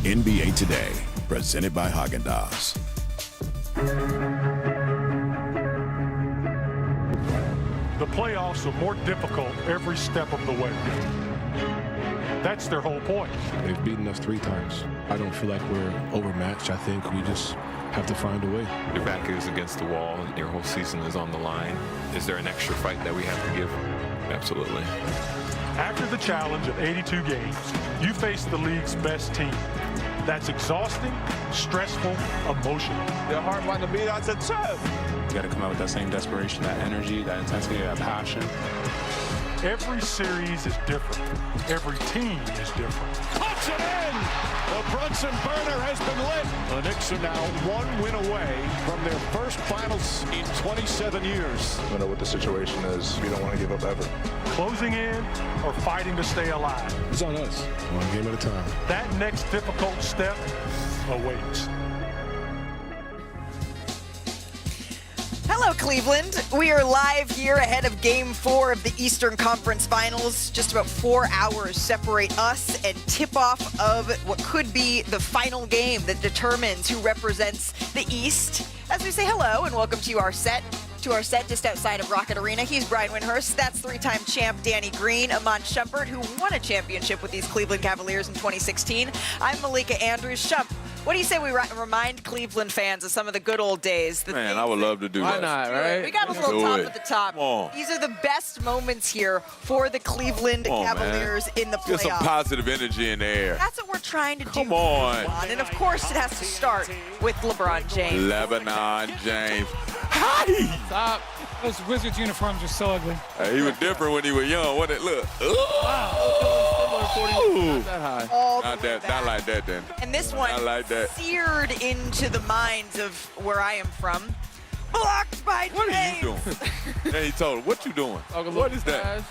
NBA Today, presented by Häagen-Dazs. The playoffs are more difficult every step of the way. That's their whole point. They've beaten us 3 times. I don't feel like we're overmatched. I think we just have to find a way. Your back is against the wall. Your whole season is on the line. Is there an extra fight that we have to give? Absolutely. After the challenge of 82 games, you face the league's best team. That's exhausting, stressful, emotional. Their heart wanting to beat out to tough. You got to come out with that same desperation, that energy, that intensity, that passion. Every series is different. Every team is different. Puts it in! The Brunson burner has been lit. The Knicks are now 1 win away from their first finals in 27 years. We know what the situation is. We don't want to give up ever. Closing in or fighting to stay alive. It's on us. 1 game at a time. That next difficult step awaits. Hello, Cleveland. We are live here ahead of Game 4 of the Eastern Conference Finals. Just about 4 hours separate us and tip-off of what could be the final game that determines who represents the East. As we say hello and welcome to our set just outside of Rocket Arena. He's Brian Windhorst. That's 3-time champ Danny Green, Amon Shumpert, who won a championship with these Cleveland Cavaliers in 2016. I'm Malika Andrews. Shump, what do you say we remind Cleveland fans of some of the good old days? Man, I would love to do that. Why not, right? We got a little top at the top. Come on. These are the best moments here for the Cleveland Cavaliers in the playoffs. Get some positive energy in the air. That's what we're trying to do. Come on. And of course, it has to start with LeBron James. Lebanon James. Hi! Stop. Those Wizards uniforms are so ugly. He was different when he was young. What it look? Not that high. Not like that then. And this one Not like that. seared into the minds of where I am from. Blocked by What are you James. doing? And he told him, what you doing? What is that?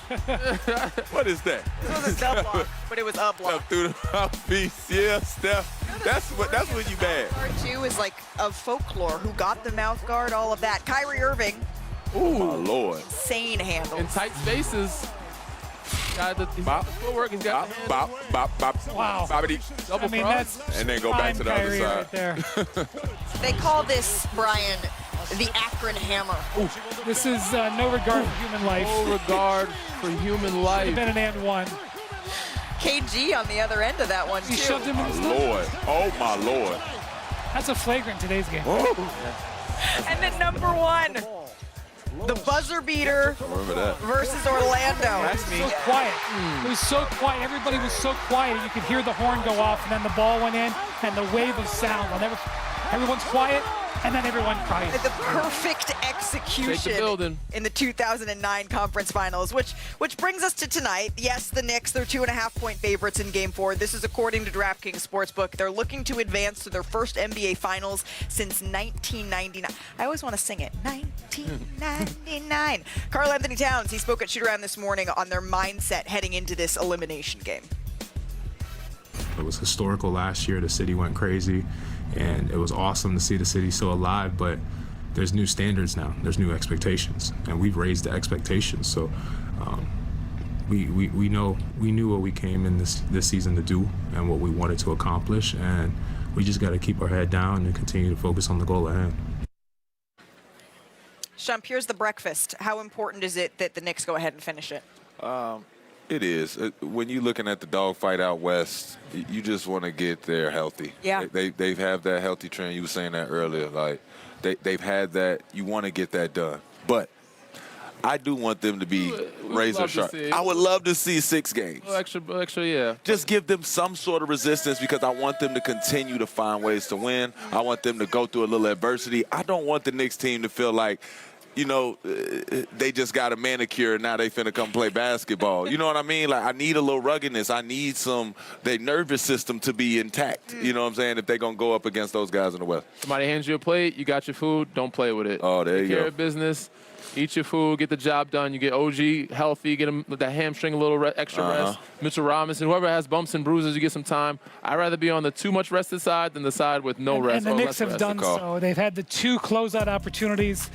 What is that? It was a step block, but it was a block. Step through the mouthpiece. Yeah, Steph. That's when you bad. Part 2 is like of folklore. Who got the mouth guard? All of that. Kyrie Irving. Ooh, my Lord. Insane handles. In tight spaces. Got the footwork. He's got Bop, bop, bop. Wow. Boppity. double cross. That's And then go back to the other Kyrie side. right there. They call this, Brian, the Akron Hammer. This is no regard for human life. No regard for human life. Could have been an and one. KG on the other end of that one, He too. shoved him in My the stomach. Lord. Oh, my Lord. That's a flagrant today's game. And then number 1, the buzzer beater Remember that. versus Orlando. That's so quiet. It was so quiet. Everybody was so quiet. You could hear the horn go off, and then the ball went in, and the wave of sound. Everyone's quiet, and then everyone cries. The perfect execution in the 2009 conference finals, which brings us to tonight. Yes, the Knicks, they're 2.5-point favorites in Game 4. This is according to DraftKings Sportsbook. They're looking to advance to their first NBA Finals since 1999. I always want to sing it. 1999. Karl Anthony Towns, he spoke at Shoot-Around this morning on their mindset heading into this elimination game. It was historical last year. The city went crazy, and it was awesome to see the city so alive, but there's new standards now. There's new expectations, and we've raised the expectations. So we knew what we came in this season to do and what we wanted to accomplish, and we just got to keep our head down and continue to focus on the goal ahead. Shump, here's the breakfast. How important is it that the Knicks go ahead and finish it? It is. When you're looking at the dogfight out west, you just want to get there healthy. Yeah. They've had that healthy trend. You were saying that earlier. Like, they've had that. You want to get that done. But I do want them to be razor sharp. I would love to see 6 games. Extra, yeah. Just give them some sort of resistance because I want them to continue to find ways to win. I want them to go through a little adversity. I don't want the Knicks team to feel like, you know, they just got a manicure and now they finna come play basketball. You know what I mean? Like, I need a little ruggedness. I need their nervous system to be intact. You know what I'm saying? If they're going to go up against those guys in the West. Somebody hands you a plate, you got your food, don't play with it. Oh, there you go. Take care of business, eat your food, get the job done. You get OG healthy, get him with that hamstring a little extra rest. Mitchell Robinson, whoever has bumps and bruises, you get some time. I'd rather be on the too much rested side than the side with no rest. And the or Knicks less have rest. done so. They've had the 2 closeout opportunities.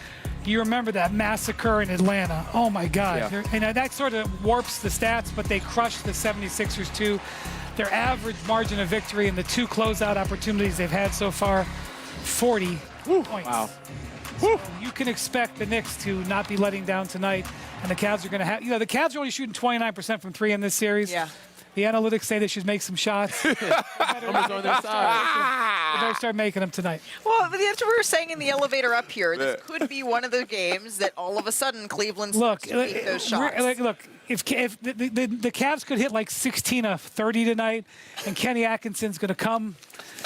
You remember that massacre in Atlanta. Oh, my God. Yeah. You know, that sort of warps the stats, but they crushed the 76ers, too. Their average margin of victory in the 2 closeout opportunities they've had so far, 40 points. Wow. So you can expect the Knicks to not be letting down tonight, and the Cavs are going to have, the Cavs are only shooting 29% from 3 in this series. Yeah. The analytics say they should make some shots. Numbers on their side. They better start making them tonight. Well, that's what we were saying in the elevator up here. This could be one of the games that all of a sudden Cleveland's make those shots. Look, if the Cavs could hit like 16 of 30 tonight, and Kenny Atkinson's going to come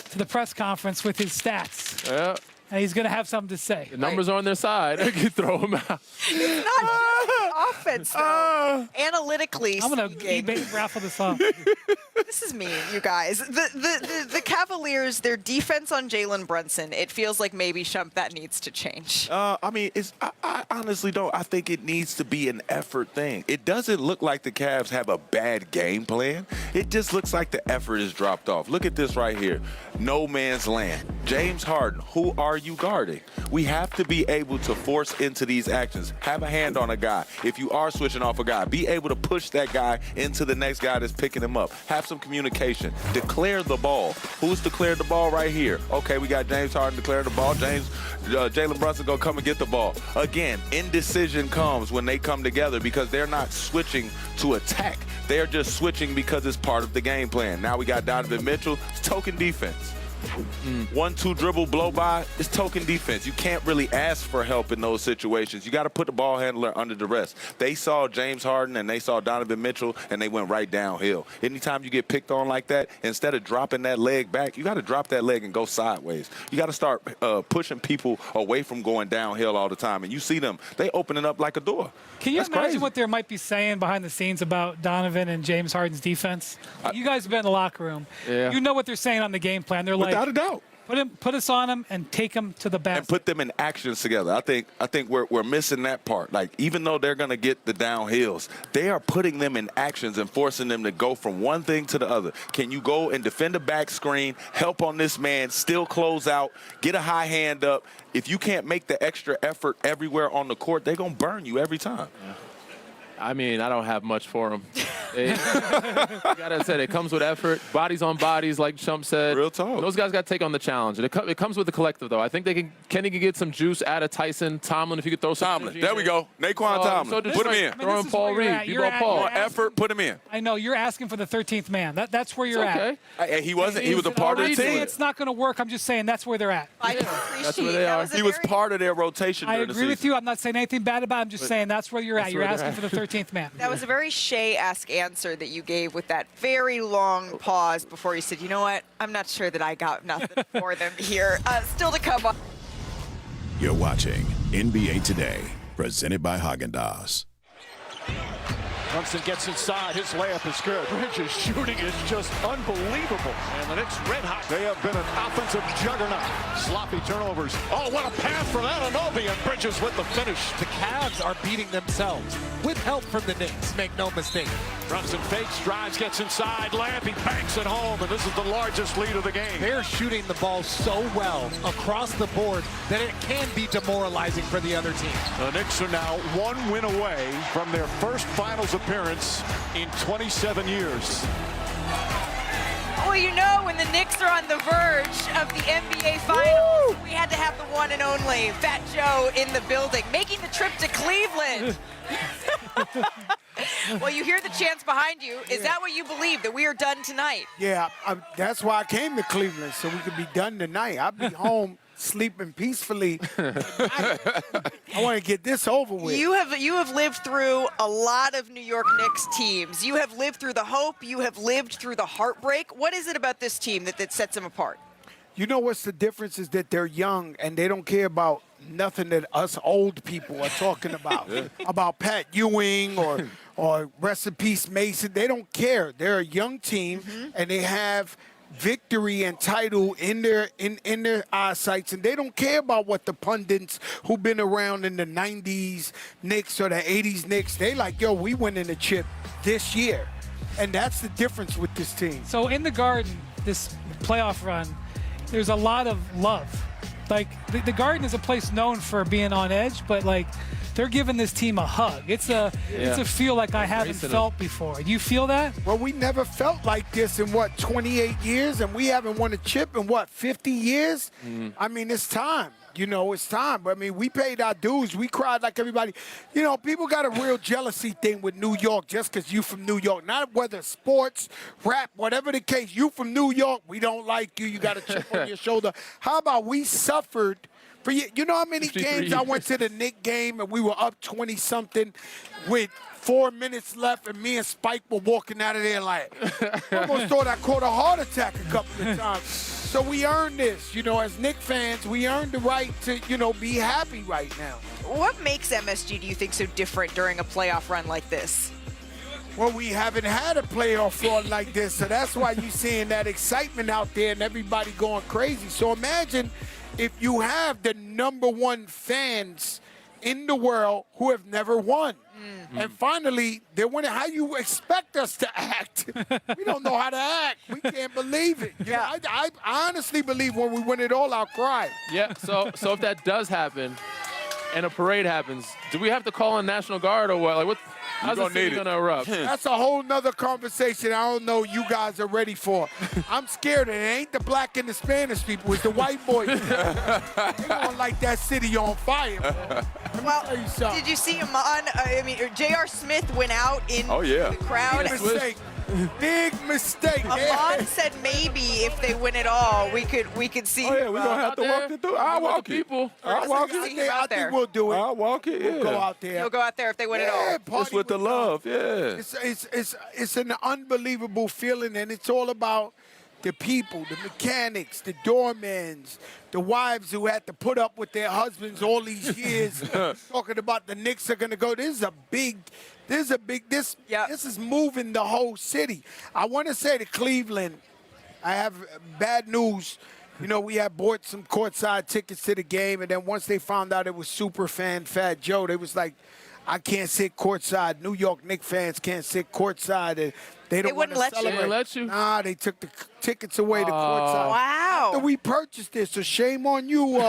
to the press conference with his stats. Yeah. And he's going to have something to say. The numbers are on their side. They can throw them out. It's not just offense, though. Analytically I'm going to eBay raffle this off. This is mean, you guys. The Cavaliers, their defense on Jalen Brunson, it feels like maybe, Shump, that needs to change. I mean, I honestly don't. I think it needs to be an effort thing. It doesn't look like the Cavs have a bad game plan. It just looks like the effort is dropped off. Look at this right here. No man's land. James Harden, who are you guarding? We have to be able to force into these actions. Have a hand on a guy. If you are switching off a guy, be able to push that guy into the next guy that's picking him up. Have some communication. Declare the ball. Who's declared the ball right here? Okay, we got James Harden declared the ball. Jalen Brunson gonna come and get the ball. Again, indecision comes when they come together because they're not switching to attack. They're just switching because it's part of the game plan. Now we got Donovan Mitchell. It's token defense. 1-2 dribble blow by, it's token defense. You can't really ask for help in those situations. You got to put the ball handler under duress. They saw James Harden and they saw Donovan Mitchell and they went right downhill. Anytime you get picked on like that, instead of dropping that leg back, you got to drop that leg and go sideways. You got to start pushing people away from going downhill all the time. And you see them, they open it up like a door. Can you That's imagine crazy. What they might be saying behind the scenes about Donovan and James Harden's defense? You guys have been in the locker room. Yeah. You know what they're saying on the game plan. They're like, Without a doubt. Put us on him and take him to the basket. And put them in actions together. I think we're missing that part. Like, even though they're going to get the downhills, they are putting them in actions and forcing them to go from one thing to the other. Can you go and defend a back screen, help on this man, still close out, get a high hand up? If you can't make the extra effort everywhere on the court, they're going to burn you every time. Yeah. I mean, I don't have much for them. Like I said, it comes with effort, bodies on bodies, like Shump said. Real talk. Those guys got to take on the challenge. And it comes with the collective, though. I think Kenny can get some juice out of Tyson. Tomlin, if you could throw some. Tomlin, there we go. Naquan Tomlin. Put him in. Throw in Paul Reed. Paul. More effort, put him in. I know, you're asking for the 13th man. That's where you're at. He wasn't. He was a part of the team. It's not going to work. I'm just saying that's where they're at. I appreciate That's where they are. He was part of their rotation I during the agree with season. you. I'm not saying anything bad about it. I'm just saying that's where you're at. You're asking for the 13th man. That was a very Shea-esque answer that you gave with that very long pause before you said, you know what, I'm not sure that I got nothing for them here. Still to come on. You're watching NBA Today, presented by Häagen-Dazs. Brunson gets inside. His layup is good. Bridges' shooting is just unbelievable. And the Knicks red hot. They have been an offensive juggernaut. Sloppy turnovers. Oh, what a pass from Anunoby, and Bridges with the finish. The Cavs are beating themselves with help from the Knicks. Make no mistake. Brunson fakes, drives, gets inside. Layup, he banks it home, and this is the largest lead of the game. They're shooting the ball so well across the board that it can be demoralizing for the other team. The Knicks are now 1 win away from their first finals appearance in 27 years. Well, you know, when the Knicks are on the verge of the NBA Finals, we had to have the one and only Fat Joe in the building, making the trip to Cleveland. Well, you hear the chants behind you. Is that what you believe, that we are done tonight? Yeah, that's why I came to Cleveland, so we could be done tonight. I'll be home sleeping peacefully. I want to get this over with. You have lived through a lot of New York Knicks teams. You have lived through the hope. You have lived through the heartbreak. What is it about this team that sets them apart? You know what's the difference is that they're young and they don't care about nothing that us old people are talking about. About Pat Ewing or rest in peace Mason. They don't care. They're a young team and they have victory and title in their eyesights, and they don't care about what the pundits who've been around in the 90s Knicks or the 80s Knicks, they like, yo, we winning the chip this year. And that's the difference with this team. So in the Garden, this playoff run, there's a lot of love. Like, the Garden is a place known for being on edge, but, like, they're giving this team a hug. It's a feel like I haven't felt before. Do you feel that? Well, we never felt like this in, 28 years? And we haven't won a chip in, 50 years? I mean, it's time. It's time. But, I mean, we paid our dues. We cried like everybody. People got a real jealousy thing with New York just because you from New York. Not whether sports, rap, whatever the case. You from New York, we don't like you. You got a chip on your shoulder. How about we suffered for you? You know how many games I went to the Knicks game and we were up 20-something with 4 minutes left, and me and Spike were walking out of there like, I almost thought I caught a heart attack a couple of times. So we earned this, as Knicks fans, we earned the right to, be happy right now. What makes MSG, do you think, so different during a playoff run like this? Well, we haven't had a playoff run like this, so that's why you're seeing that excitement out there and everybody going crazy. So imagine if you have the #1 fans in the world who have never won. And finally, they're winning. How you expect us to act? We don't know how to act. We can't believe it. I honestly believe when we win it all, I'll cry. Yeah, so if that does happen and a parade happens, do we have to call in National Guard or what? Like, what? How's the city going to erupt? That's a whole nother conversation I don't know you guys are ready for. I'm scared. It ain't the black and the Spanish people. It's the white boys. They gonna light that city on fire, man. Well, did you see Amon? J.R. Smith went out in the crowd. Big mistake. Big mistake. Amon said maybe if they win it all, we could see. Oh, yeah, we're going to have to walk it through. I'll walk it. I'll walk it. I think we'll do it. I'll walk it, We'll go out there. You'll go out there if they win it all. It's with the love, It's an unbelievable feeling, and it's all about the people, the mechanics, the doormans, the wives who had to put up with their husbands all these years, talking about the Knicks are going to go. This is moving the whole city. I want to say to Cleveland, I have bad news. We had bought some courtside tickets to the game, and then once they found out it was Superfan Fat Joe, they was like, I can't sit courtside. New York Knicks fans can't sit courtside. And they wouldn't let celebrate. They didn't let you? Nah, they took the tickets away to courtside. Wow. After we purchased this, so shame on you.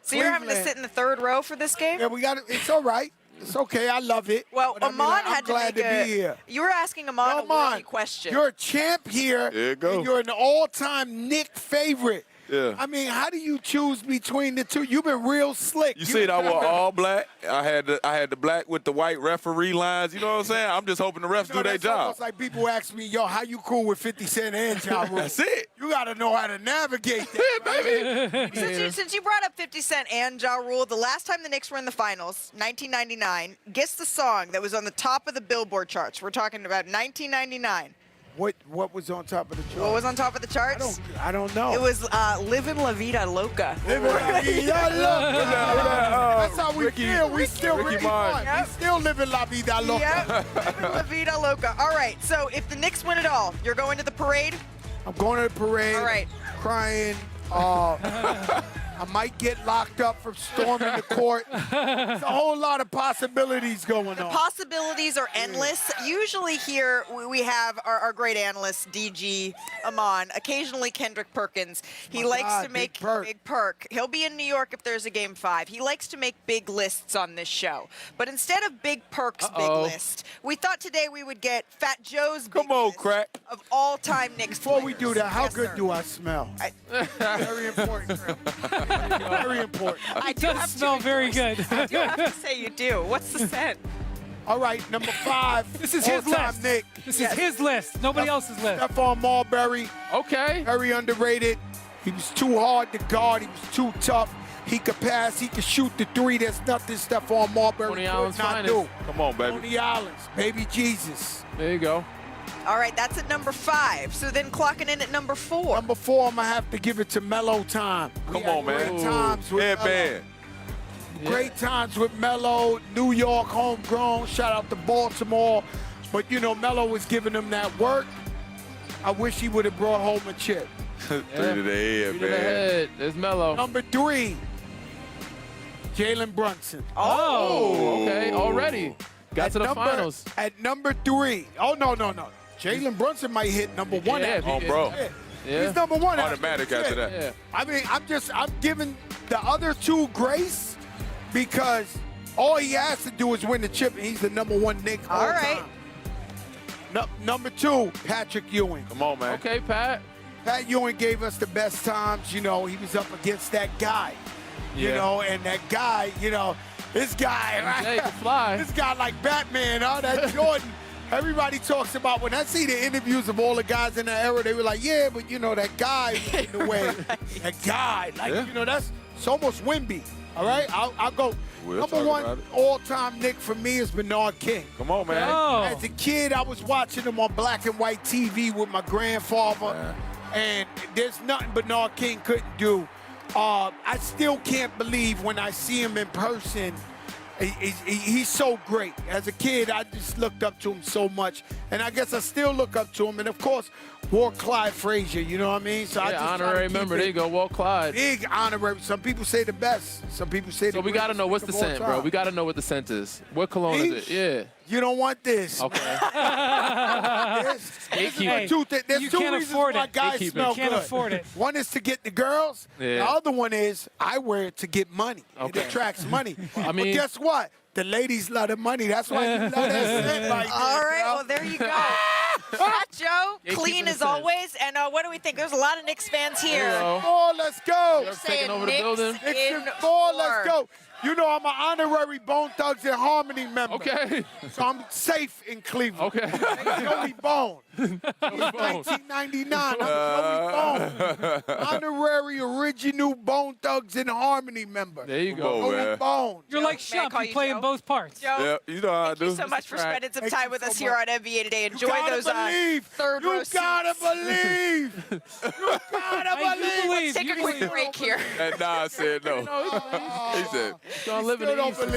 So you're having to sit in the third row for this game? Yeah, we got it. It's all right. It's okay. I love it. Well, but Amon I'm had glad to be here. You were asking Amon a worthy question. You're a champ here. There you go. And you're an all-time Knicks favorite. Yeah. I mean, how do you choose between the two? You've been real slick. You see, I wore all black. I had the black with the white referee lines. You know what I'm saying? I'm just hoping the refs do their job. It's like people ask me, yo, how you cool with 50 Cent and Ja Rule? That's it. You got to know how to navigate that, baby. Since you brought up 50 Cent and Ja Rule, the last time the Knicks were in the finals, 1999, guess the song that was on the top of the Billboard charts. We're talking about 1999. What was on top of the charts? What was on top of the charts? I don't know. It was Livin' La Vida Loca. Livin' La Vida Loca. That's how we feel. We still Ricky Martin. Martin. We still living La Vida Loca. Yep. Livin' La Vida Loca. All right. So if the Knicks win it all, you're going to the parade? I'm going to the parade. All right. Crying. I might get locked up for storming the court. There's a whole lot of possibilities going on. The possibilities are endless. Usually here we have our great analyst, DG, Amon, occasionally Kendrick Perkins. He likes to make Big Perk. He'll be in New York if there's a Game 5. He likes to make big lists on this show. But instead of Big Perk's big list, we thought today we would get Fat Joe's big list of all-time Knicks Before players. we do that, how Yes, good sir. do I smell? Very important. Very important. I do smell very good. I do have to say you do. What's the scent? All right, number 5. This is his all-time list. Nick. This is his list. Nobody else's list. Stephon Marbury. Okay. Very underrated. He was too hard to guard. He was too tough. He could pass. He could shoot the three. There's nothing Stephon Marbury Tony could Allen's not finest. do. Come on, baby. Tony Allen's, baby Jesus. There you go. All right, that's at number 5. So then clocking in at number 4. Number 4, I'm going to have to give it to Melo time. Come on, man. Great times with Headband. Melo. Great times with Melo. New York, homegrown. Shout out to Baltimore. But, Melo was giving him that work. I wish he would have brought home a chip. 3 to the head, Three to the man. head. There's Melo. Number 3, Jalen Brunson. Oh, okay. Already. Got to the finals. At number 3. Oh, no. Jalen Brunson might hit number 1. Yeah, Oh, bro. Yeah. He's number 1. Automatic after that. Yeah. I mean, I'm giving the other 2 grace because All he has to do is win the chip, and he's the #1 Knick all right. time. Number 2, Patrick Ewing. Come on, man. Okay, Pat. Pat Ewing gave us the best times. You know, he was up against that guy. You know, and that guy, you know, this guy, MJ can fly. This guy like Batman, huh? That Jordan. Everybody talks about, when I see the interviews of all the guys in that era, they were like, yeah, but you know, that guy was in the way. That guy, like, you know, it's almost Wimby. All right, I'll go. Number 1 all-time Knick for me is Bernard King. Come on, man. Oh. As a kid, I was watching him on black and white TV with my grandfather, and there's nothing Bernard King couldn't do. I still can't believe when I see him in person. He's so great. As a kid, I just looked up to him so much, and I guess I still look up to him. And of course, Walt Clyde Frazier. You know what I mean? So I just honorary member. There you go, Walt Clyde. Big honorary. Some people say the best. Some people say the So we got to know what's the greatest scent, of all bro. time. We got to know what the scent is. What cologne is it? Yeah. You don't want this. Okay. There's Hey, two you can't reasons afford why it. guys smell You can't good. afford it. One is to get the girls. Yeah. The other one is I wear it to get money. Okay. It attracts money. I mean- but guess what? The ladies love the money. That's why you love that scent right there. All right, bro. well, there you go. Fat Joe, Gatekeeping clean the as scent. always. And what do we think? There's a lot of Knicks fans here. Hello. Oh, let's go. They're taking saying over the Knicks building. Knicks in in 4, 4. let's go. You know I'm an honorary Bone Thugs and Harmony member. Okay. So I'm safe in Cleveland. Okay. Joey Bone. Bone. 1999. I'm Joey Bone. Honorary original Bone Thugs and Harmony member. There you Come go. on, Joey man. Bone. You're like May I Shump. call You you play Joe? in both parts. Joe, Yeah, you know how I thank you do. so much for Right. spending some Thank time you with so us here much. on NBA Today. You Enjoy gotta those believe. third row You gotta seats. believe. You gotta I do believe. believe. Take You a quick believe. break here. And Nas said no. He said, Don't live in Still the don't East. believe.